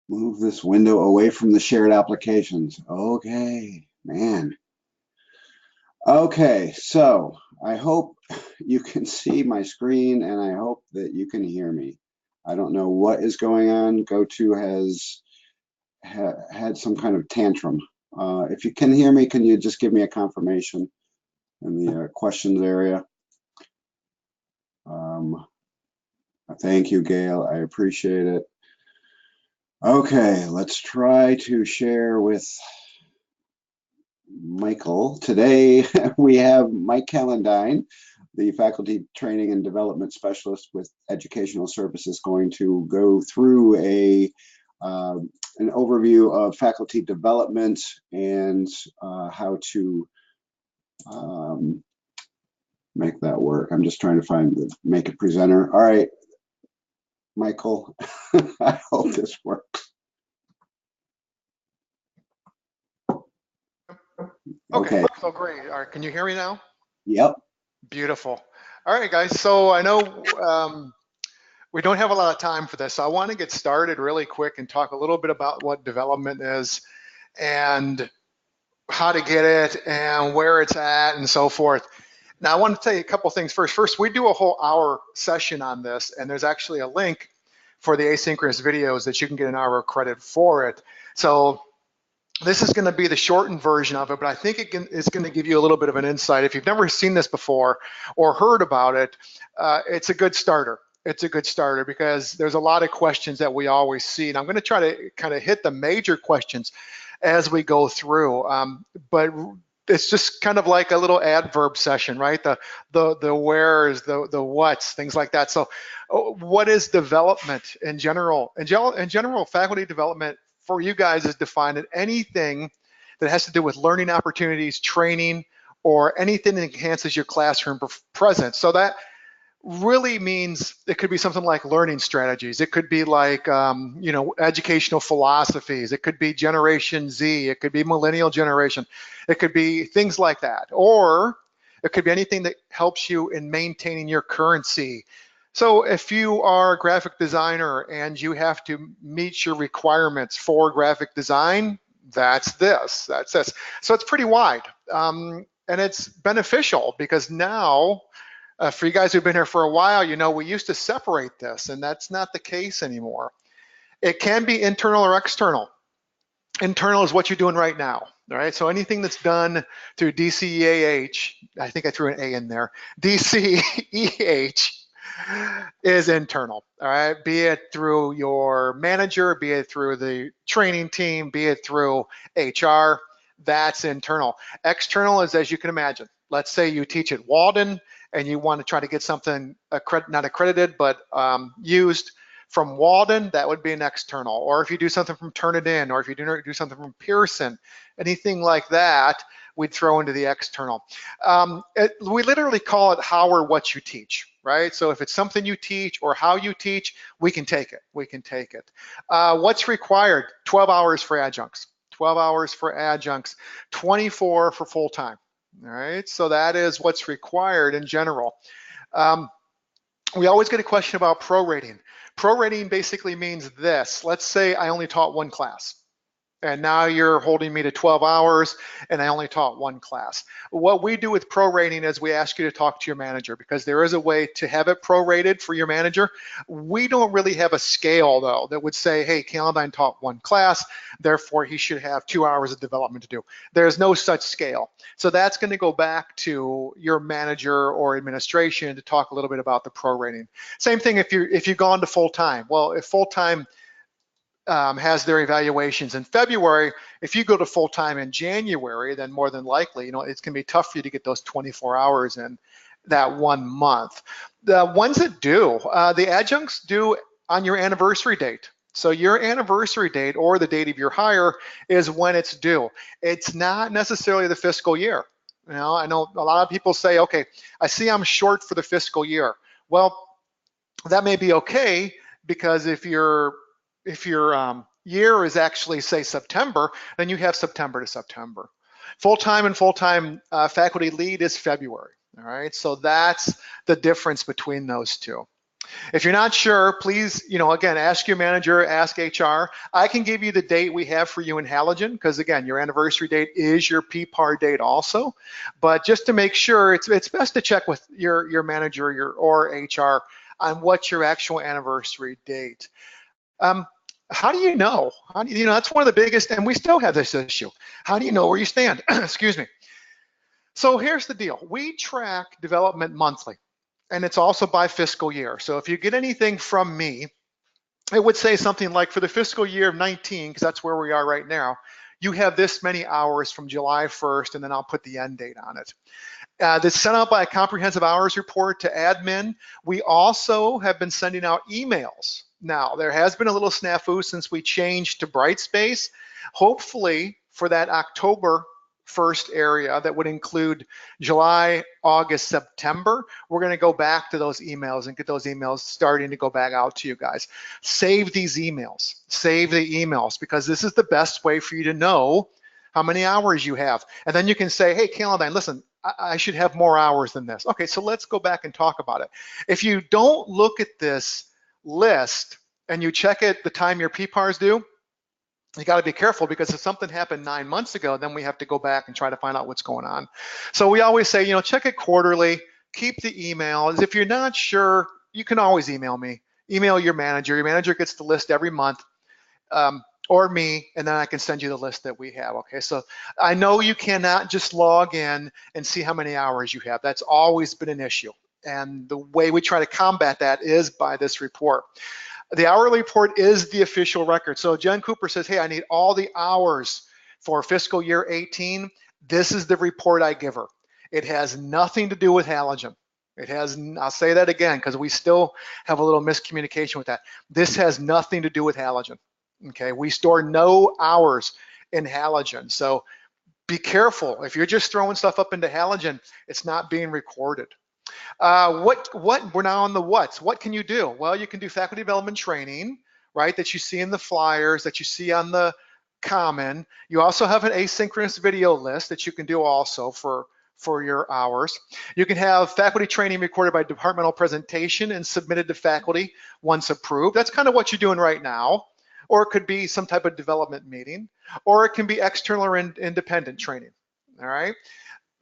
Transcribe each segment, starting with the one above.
Move this window away from the shared applications. Okay, man. Okay, so I hope you can see my screen and I hope that you can hear me. I don't know what is going on. GoTo has had some kind of tantrum. If you can hear me, can you just give me a confirmation in the questions area? Thank you, Gail. I appreciate it. Okay, let's try to share with Michael. Today we have Mike Calendine, the Faculty Training and Development Specialist with Educational Services, going to go through an overview of faculty development and how to make that work. I'm just trying to make a presenter. All right, Michael, I hope this works. Okay, so great. All right, can you hear me now? Yep. Beautiful. All right, guys. So I know we don't have a lot of time for this, so I want to get started really quick and talk a little bit about what development is and how to get it and where it's at and so forth. Now, I want to tell you a couple things first. First, we do a whole hour session on this, and there's actually a link for the asynchronous videos that you can get an hour of credit for it. So this is going to be the shortened version of it, but I think it's going to give you a little bit of an insight. If you've never seen this before or heard about it, it's a good starter. It's a good starter because there's a lot of questions that we always see, and I'm going to try to kind of hit the major questions as we go through. But it's just kind of like a little adverb session, right? The wheres, the whats, things like that. So, what is development in general? In general, faculty development for you guys is defined as anything that has to do with learning opportunities, training, or anything that enhances your classroom presence. So that really means it could be something like learning strategies. It could be like, educational philosophies. It could be Generation Z. It could be millennial generation. It could be things like that. Or it could be anything that helps you in maintaining your currency. So if you are a graphic designer and you have to meet your requirements for graphic design, that's this. So it's pretty wide. And it's beneficial because now, for you guys who've been here for a while, we used to separate this, and that's not the case anymore. It can be internal or external. Internal is what you're doing right now, all right? So anything that's done through DCEAH, I think I threw an A in there, DCEH is internal, all right? Be it through your manager, be it through the training team, be it through HR, that's internal. External is, as you can imagine, let's say you teach at Walden and you want to try to get something not accredited, but used from Walden, that would be an external. Or if you do something from Turnitin, or if you do something from Pearson, anything like that, we'd throw into the external. We literally call it how or what you teach, right? So if it's something you teach or how you teach, we can take it. We can take it. What's required? 12 hours for adjuncts. 12 hours for adjuncts, 24 for full-time. All right, so that is what's required in general. We always get a question about prorating. Prorating basically means this. Let's say I only taught one class, and now you're holding me to 12 hours and I only taught one class. What we do with prorating is we ask you to talk to your manager because there is a way to have it prorated for your manager. We don't really have a scale though that would say, hey, Calendine taught one class, therefore he should have 2 hours of development to do. There's no such scale. So that's going to go back to your manager or administration to talk a little bit about the prorating. Same thing if you've gone to full-time. Well, if full-time has their evaluations in February, if you go to full-time in January, then more than likely, it's going to be tough for you to get those 24 hours in that 1 month. The ones that do, the adjuncts do on your anniversary date. So your anniversary date or the date of your hire is when it's due. It's not necessarily the fiscal year. I know a lot of people say, okay, I see I'm short for the fiscal year. Well, that may be okay because if your year is actually, say, September, then you have September to September. Full-time and full-time faculty lead is February, all right? So that's the difference between those two. If you're not sure, please, again, ask your manager, ask HR. I can give you the date we have for you in Halogen, because again, your anniversary date is your PPAR date also. But just to make sure, it's best to check with your manager or HR on what's your actual anniversary date. How do you know? That's one of the biggest, and we still have this issue. How do you know where you stand? Excuse me. So here's the deal. We track development monthly, and it's also by fiscal year. So if you get anything from me, it would say something like for the fiscal year of 19, because that's where we are right now, you have this many hours from July 1st, and then I'll put the end date on it. That's sent out by a comprehensive hours report to admin. We also have been sending out emails. Now, there has been a little snafu since we changed to Brightspace. Hopefully, for that October 1st area that would include July, August, September, we're going to go back to those emails and get those emails starting to go back out to you guys. Save these emails. Save the emails, because this is the best way for you to know how many hours you have. And then you can say, hey, Calendine, listen, I should have more hours than this. Okay, so let's go back and talk about it. If you don't look at this list and you check it the time your PPAR is due, you got to be careful, because if something happened 9 months ago, then we have to go back and try to find out what's going on. So we always say, check it quarterly, keep the emails. If you're not sure, you can always email me. Email your manager. Your manager gets the list every month, or me, and then I can send you the list that we have, okay? So I know you cannot just log in and see how many hours you have. That's always been an issue. And the way we try to combat that is by this report. The hourly report is the official record. So Jen Cooper says, hey, I need all the hours for fiscal year 18. This is the report I give her. It has nothing to do with Halogen. I'll say that again, because we still have a little miscommunication with that. This has nothing to do with Halogen. Okay, we store no hours in Halogen. So be careful. If you're just throwing stuff up into Halogen, it's not being recorded. We're now on the what's. What can you do? Well, you can do faculty development training, right, that you see in the flyers, that you see on the common. You also have an asynchronous video list that you can do also for your hours. You can have faculty training recorded by departmental presentation and submitted to faculty once approved. That's kind of what you're doing right now. Or it could be some type of development meeting, or it can be external or independent training, all right?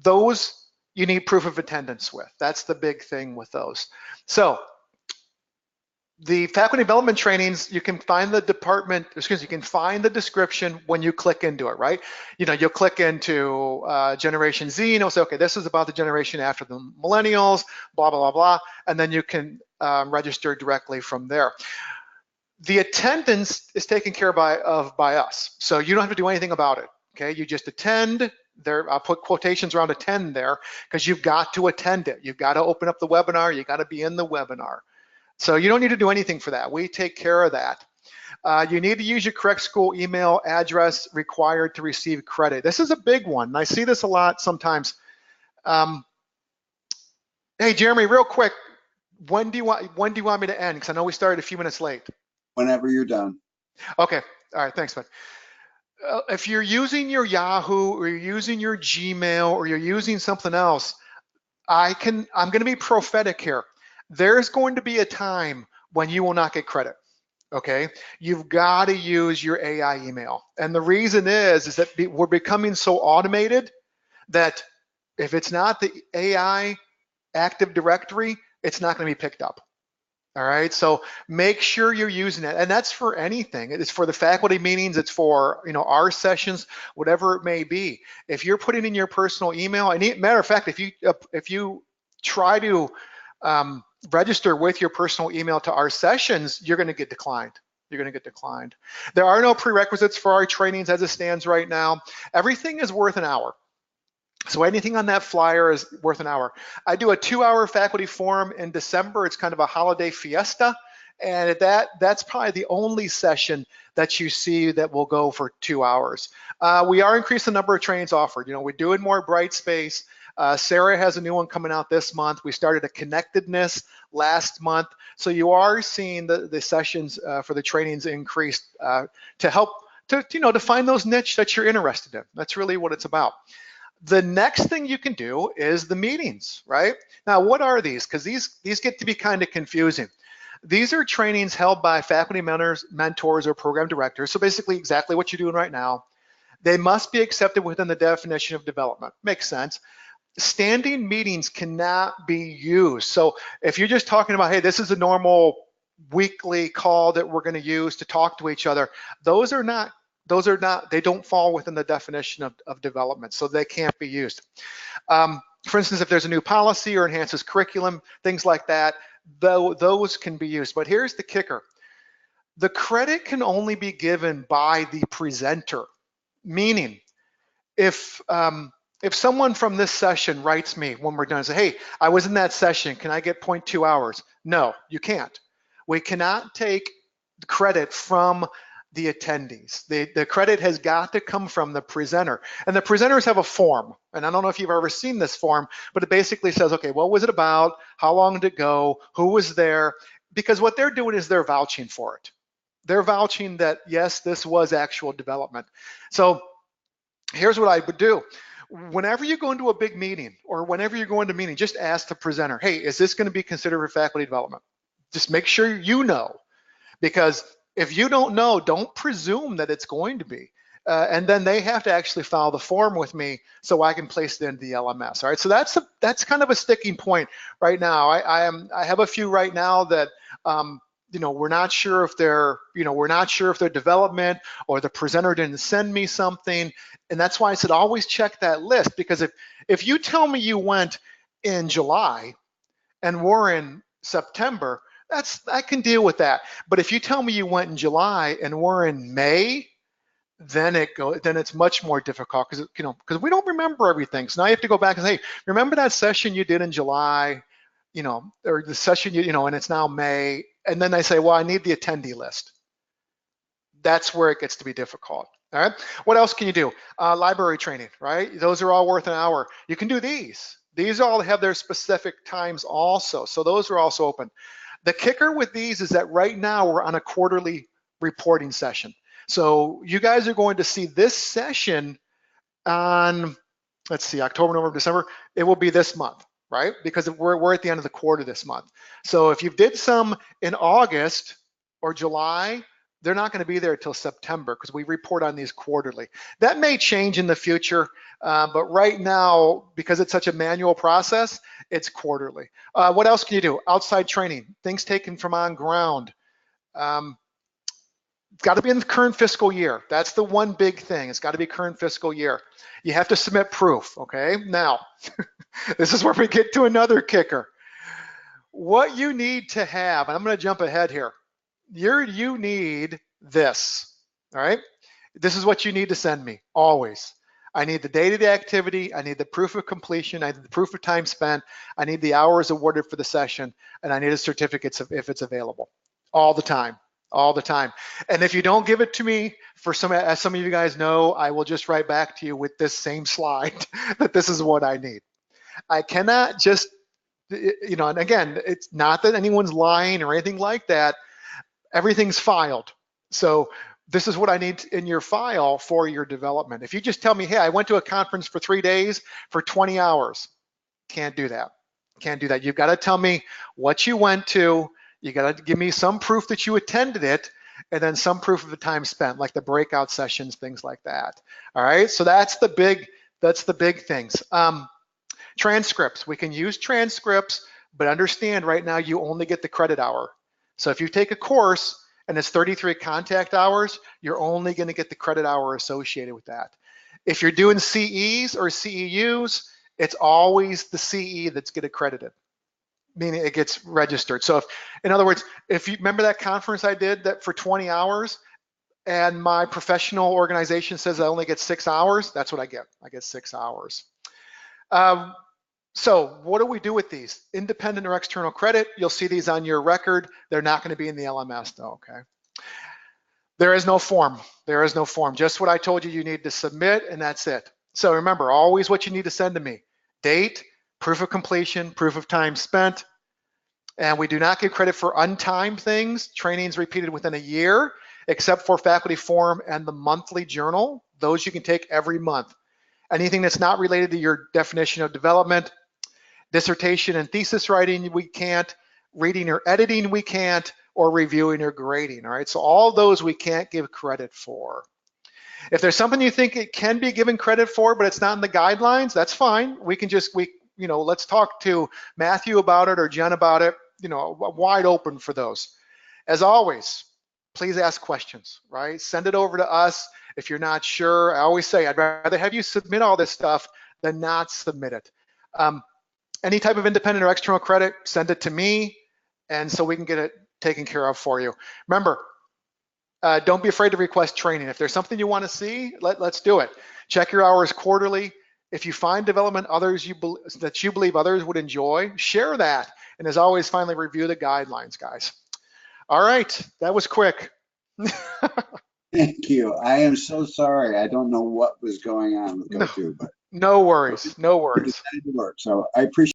Those you need proof of attendance with. That's the big thing with those. So the faculty development trainings, you can find the you can find the description when you click into it, right? You'll click into Generation Z, and it'll say, okay, this is about the generation after the millennials, blah, blah, blah, blah, and then you can register directly from there. The attendance is taken care of by us, so you don't have to do anything about it, okay? You just attend. I'll put quotations around attend there, because you've got to attend it. You've got to open up the webinar. You got to be in the webinar. So you don't need to do anything for that. We take care of that. You need to use your correct school email address required to receive credit. This is a big one, and I see this a lot sometimes. Hey, Jeremy, real quick, when do you want me to end? Because I know we started a few minutes late. Whenever you're done. Okay. All right. Thanks, bud. If you're using your Yahoo, or you're using your Gmail, or you're using something else, I'm going to be prophetic here. There's going to be a time when you will not get credit. Okay. You've got to use your AI email. And the reason is that we're becoming so automated that if it's not the AI Active Directory, it's not going to be picked up. All right, so make sure you're using it, and that's for anything. It's for the faculty meetings, it's for our sessions, whatever it may be. If you're putting in your personal email, and matter of fact, if you try to register with your personal email to our sessions, you're going to get declined. You're going to get declined. There are no prerequisites for our trainings as it stands right now. Everything is worth an hour. So anything on that flyer is worth an hour. I do a 2-hour faculty forum in December. It's kind of a holiday fiesta. And that's probably the only session that you see that will go for 2 hours. We are increasing the number of trainings offered. We're doing more Brightspace. Sarah has a new one coming out this month. We started a connectedness last month. So you are seeing the sessions for the trainings increased to help to find those niche that you're interested in. That's really what it's about. The next thing you can do is the meetings, right? Now, what are these? Because these get to be kind of confusing. These are trainings held by faculty mentors, or program directors. So basically exactly what you're doing right now. They must be accepted within the definition of development. Makes sense. Standing meetings cannot be used. So if you're just talking about, hey, this is a normal weekly call that we're going to use to talk to each other, those are not, they don't fall within the definition of development, so they can't be used. For instance, if there's a new policy or enhances curriculum, things like that, those can be used. But here's the kicker. The credit can only be given by the presenter, meaning if someone from this session writes me when we're done and say, hey, I was in that session, can I get 0.2 hours? No, you can't. We cannot take credit from the attendees. The credit has got to come from the presenter. And the presenters have a form. And I don't know if you've ever seen this form, but it basically says, okay, what was it about? How long did it go? Who was there? Because what they're doing is they're vouching for it. They're vouching that, yes, this was actual development. So here's what I would do. Whenever you go into a big meeting or whenever you're going to a meeting, just ask the presenter, hey, is this going to be considered for faculty development? Just make sure you know, because if you don't know, don't presume that it's going to be. And then they have to actually file the form with me so I can place it into the LMS. All right, so that's kind of a sticking point right now. I have a few right now that we're not sure if they're development or the presenter didn't send me something, and that's why I said always check that list, because if you tell me you went in July and we're in September, I can deal with that. But if you tell me you went in July and we're in May, then it's much more difficult, because we don't remember everything. So now you have to go back and say, hey, remember that session you did in July, or the session and it's now May, and then they say, well, I need the attendee list. That's where it gets to be difficult. All right. What else can you do? Library training, right? Those are all worth an hour. You can do these. These all have their specific times also. So those are also open. The kicker with these is that right now we're on a quarterly reporting session. So you guys are going to see this session on, let's see, October, November, December. It will be this month, right? Because we're at the end of the quarter this month. So if you did some in August or July, they're not going to be there until September, because we report on these quarterly. That may change in the future, but right now, because it's such a manual process, it's quarterly. What else can you do? Outside training, things taken from on ground. It's got to be in the current fiscal year. That's the one big thing. It's got to be current fiscal year. You have to submit proof, okay? Now, this is where we get to another kicker. What you need to have, and I'm going to jump ahead here. You need this, all right? This is what you need to send me, always. I need the date of the activity, I need the proof of completion, I need the proof of time spent, I need the hours awarded for the session, and I need a certificate if it's available, all the time. All the time. And if you don't give it to me, as some of you guys know, I will just write back to you with this same slide that this is what I need. I cannot just, and again, it's not that anyone's lying or anything like that. Everything's filed. So this is what I need in your file for your development. If you just tell me, hey, I went to a conference for 3 days for 20 hours, can't do that. Can't do that. You've got to tell me what you went to. You got to give me some proof that you attended it, and then some proof of the time spent, like the breakout sessions, things like that. All right, so that's the big things. Transcripts, we can use transcripts, but understand right now you only get the credit hour. So if you take a course and it's 33 contact hours, you're only going to get the credit hour associated with that. If you're doing CEs or CEUs, it's always the CE that's get accredited, meaning it gets registered. So in other words, if you remember that conference I did that for 20 hours and my professional organization says I only get 6 hours, that's what I get. I get 6 hours. So what do we do with these? Independent or external credit, you'll see these on your record. They're not going to be in the LMS though, okay? There is no form. There is no form. Just what I told you need to submit, and that's it. So remember, always what you need to send to me. Date, proof of completion, proof of time spent, and we do not give credit for untimed things, trainings repeated within a year, except for faculty forum and the monthly journal. Those you can take every month. Anything that's not related to your definition of development, dissertation and thesis writing, we can't. reading or editing we can't, or reviewing or grading, all right? So all those we can't give credit for. If there's something you think it can be given credit for, but it's not in the guidelines, that's fine. We can just, let's talk to Matthew about it or Jen about it, wide open for those. As always, please ask questions, right? Send it over to us. If you're not sure, I always say, I'd rather have you submit all this stuff than not submit it. Any type of independent or external credit, send it to me, and so we can get it taken care of for you. Remember, don't be afraid to request training. If there's something you want to see, let's do it. Check your hours quarterly. If you find development that you believe others would enjoy, share that. And as always, finally review the guidelines, guys. All right, that was quick. Thank you. I am so sorry. I don't know what was going on with GoTo, but no worries, no worries. it decided to work. So I appreciate